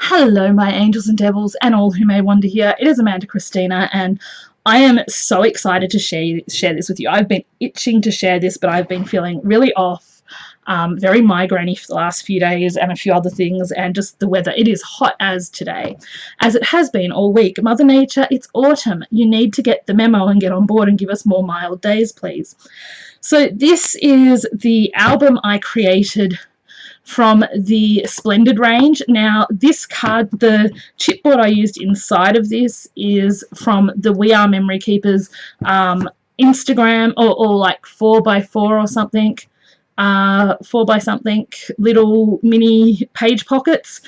Hello, my angels and devils, and all who may wander here. It is Amanda Christina, and I am so excited to share this with you. I've been itching to share this, but I've been feeling really off, very migraine-y for the last few days, and a few other things, and just the weather. It is hot as today, as it has been all week. Mother Nature, it's autumn. You need to get the memo and get on board and give us more mild days, please. So this is the album I created from the Splendid range. Now this card, the chipboard I used inside of this is from the We Are Memory Keepers Instagram, or like 4x4 or something, 4x something, little mini page pockets.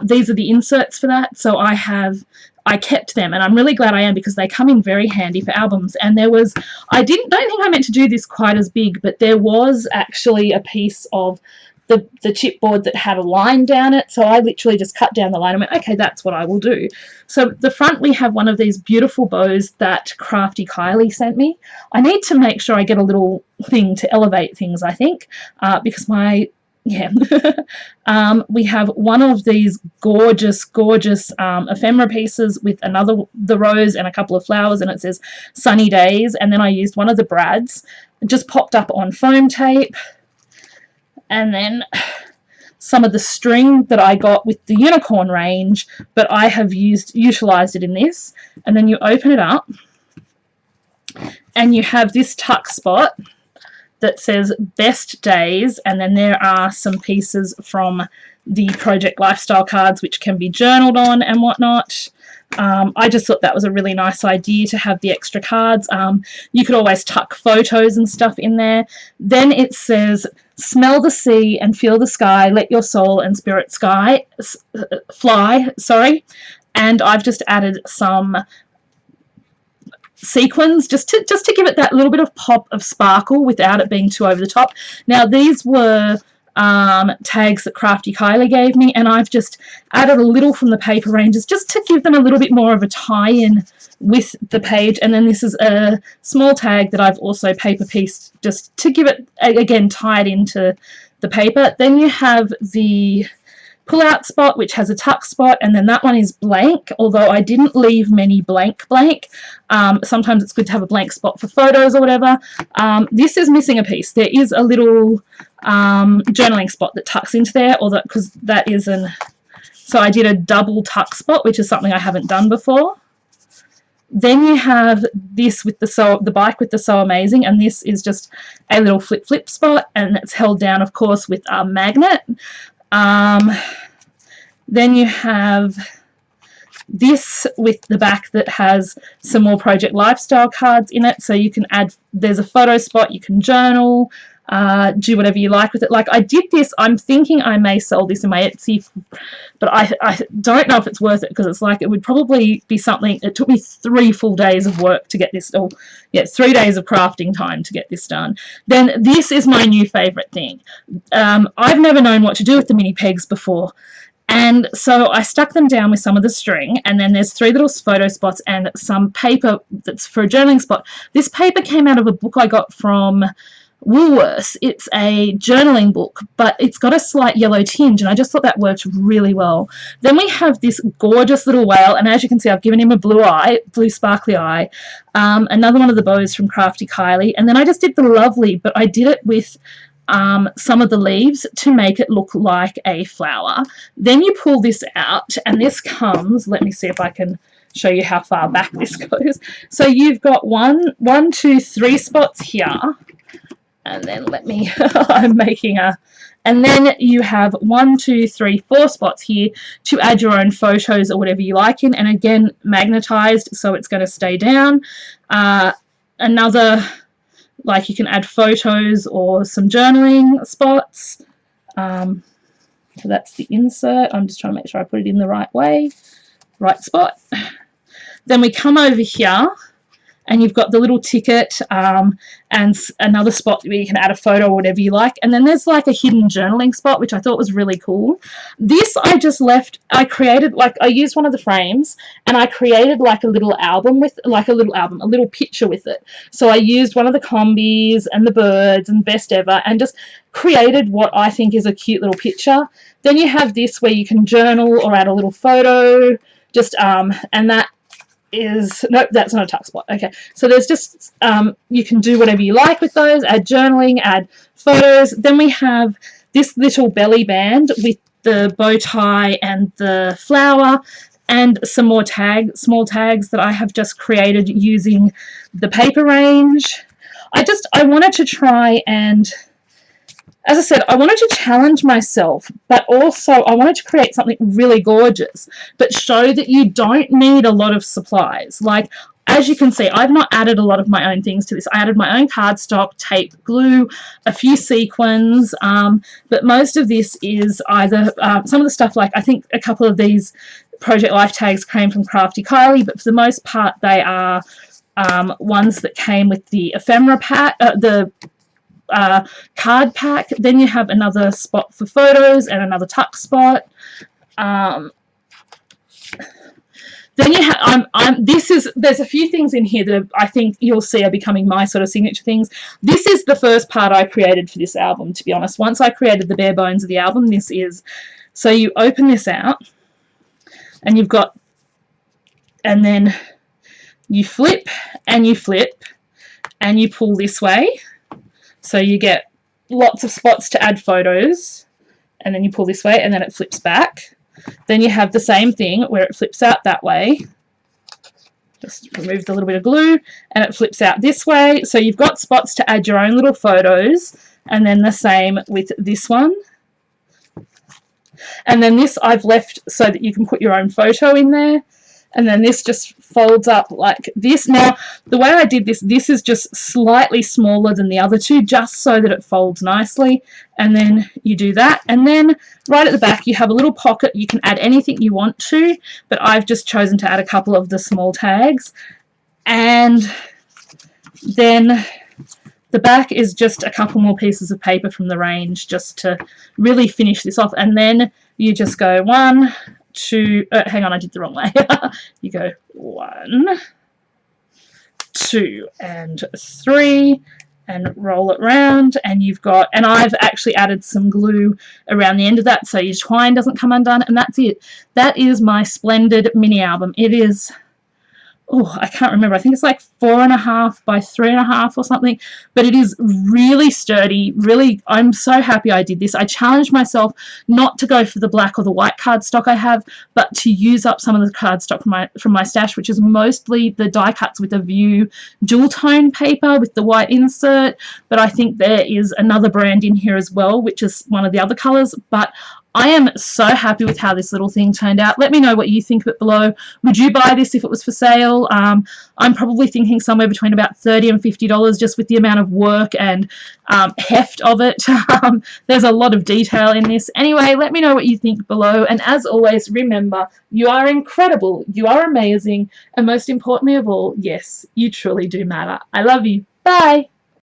These are the inserts for that, so I kept them, and I'm really glad I am, because they come in very handy for albums. And there was, don't think I meant to do this quite as big, but there was actually a piece of the chipboard that had a line down it, so I literally just cut down the line and went, okay, that's what I will do. So the front, we have one of these beautiful bows that Crafty Kylie sent me. I need to make sure I get a little thing to elevate things, I think, because we have one of these gorgeous ephemera pieces with the rose and a couple of flowers, and it says sunny days. And then I used one of the brads, just popped up on foam tape, and then some of the string that I got with the unicorn range, but I have utilized it in this. And then you open it up and you have this tuck spot that says best days, and then there are some pieces from the project lifestyle cards which can be journaled on and whatnot. I just thought that was a really nice idea to have the extra cards. You could always tuck photos and stuff in there. Then it says, smell the sea and feel the sky, let your soul and spirit fly. And I've just added some sequins just to give it that little bit of pop of sparkle without it being too over the top. Now these were tags that Crafty Kylie gave me, and I've just added a little from the paper ranges just to give them a little bit more of a tie-in with the page. And then this is a small tag that I've also paper pieced just to give it, again, tied into the paper. Then you have the pull-out spot, which has a tuck spot, and then that one is blank, although I didn't leave many blank. Sometimes it's good to have a blank spot for photos or whatever. This is missing a piece. There is a little journaling spot that tucks into there, because that is so I did a double tuck spot, which is something I haven't done before. Then you have this with the bike with the So Amazing, and this is just a little flip spot, and it's held down, of course, with a magnet. Then you have this with the back that has some more project lifestyle cards in it, so you can add, there's a photo spot, you can journal, do whatever you like with it. Like I did this, I'm thinking I may sell this in my Etsy, but I don't know if it's worth it, because it's like, it would probably be something, it took me 3 full days of work to get this, 3 days of crafting time to get this done. Then this is my new favorite thing. I've never known what to do with the mini pegs before, and so I stuck them down with some of the string, and then there's 3 little photo spots and some paper that's for a journaling spot. This paper came out of a book I got from Woolworths. It's a journaling book, but it's got a slight yellow tinge, and I just thought that worked really well. Then we have this gorgeous little whale, and as you can see, I've given him a blue sparkly eye. Another one of the bows from Crafty Kylie, and then I just did the lovely, but I did it with some of the leaves to make it look like a flower. Then you pull this out, and this comes, let me see if I can show you how far back this goes. So you've got 1, 2, 3 spots here. And then I'm making and then you have 1, 2, 3, 4 spots here to add your own photos or whatever you like in, and again, magnetized, so it's going to stay down. Another, like, you can add photos or some journaling spots. So that's the insert. I'm just trying to make sure I put it in the right way, right spot. Then we come over here, and you've got the little ticket and another spot where you can add a photo or whatever you like. And then there's like a hidden journaling spot, which I thought was really cool. This I just left, I created, like, I used one of the frames and I created like a little album with, like a little picture with it. So I used one of the combis and the birds and best ever and just created what I think is a cute little picture. Then you have this where you can journal or add a little photo, just and that is, nope, that's not a tuck spot. Okay, so there's just you can do whatever you like with those, add journaling, add photos. Then we have this little belly band with the bow tie and the flower, and some more small tags that I have just created using the paper range. I wanted to try and, as I said, I wanted to challenge myself, but also I wanted to create something really gorgeous, but show that you don't need a lot of supplies. Like, as you can see, I've not added a lot of my own things to this. I added my own cardstock, tape, glue, a few sequins, but most of this is either some of the stuff, like I think a couple of these Project Life tags came from Crafty Kylie, but for the most part they are ones that came with the ephemera pack, the card pack. Then you have another spot for photos and another tuck spot. Then you have, there's a few things in here that I think you'll see are becoming my sort of signature things. This is the first part I created for this album, to be honest. Once I created the bare bones of the album, this is, so you open this out and you've got, and then you flip and you flip and you pull this way. So you get lots of spots to add photos, and then you pull this way and then it flips back. Then you have the same thing where it flips out that way. Just remove the little bit of glue and it flips out this way. So you've got spots to add your own little photos, and then the same with this one. And then this I've left so that you can put your own photo in there. And then this just folds up like this. Now, the way I did this, this is just slightly smaller than the other two, just so that it folds nicely. And then you do that. And then right at the back, you have a little pocket. You can add anything you want to, but I've just chosen to add a couple of the small tags. And then the back is just a couple more pieces of paper from the range just to really finish this off. And then you just go 1, 2, hang on, I did the wrong way. You go 1, 2, and 3, and roll it round, and you've got, and I've actually added some glue around the end of that so your twine doesn't come undone, and that's it. That is my Splendid mini album. It is, oh, I can't remember, I think it's like 4.5 by 3.5 or something, but it is really sturdy. Really, I'm so happy I did this. I challenged myself not to go for the black or the white cardstock I have, but to use up some of the cardstock from my stash, which is mostly the die cuts with a View dual tone paper with the white insert. But I think there is another brand in here as well, which is one of the other colors. But I am so happy with how this little thing turned out. Let me know what you think of it below. Would you buy this if it was for sale? I'm probably thinking somewhere between about $30 and $50 just with the amount of work and heft of it. There's a lot of detail in this. Anyway, let me know what you think below. And as always, remember, you are incredible, you are amazing, and most importantly of all, yes, you truly do matter. I love you. Bye.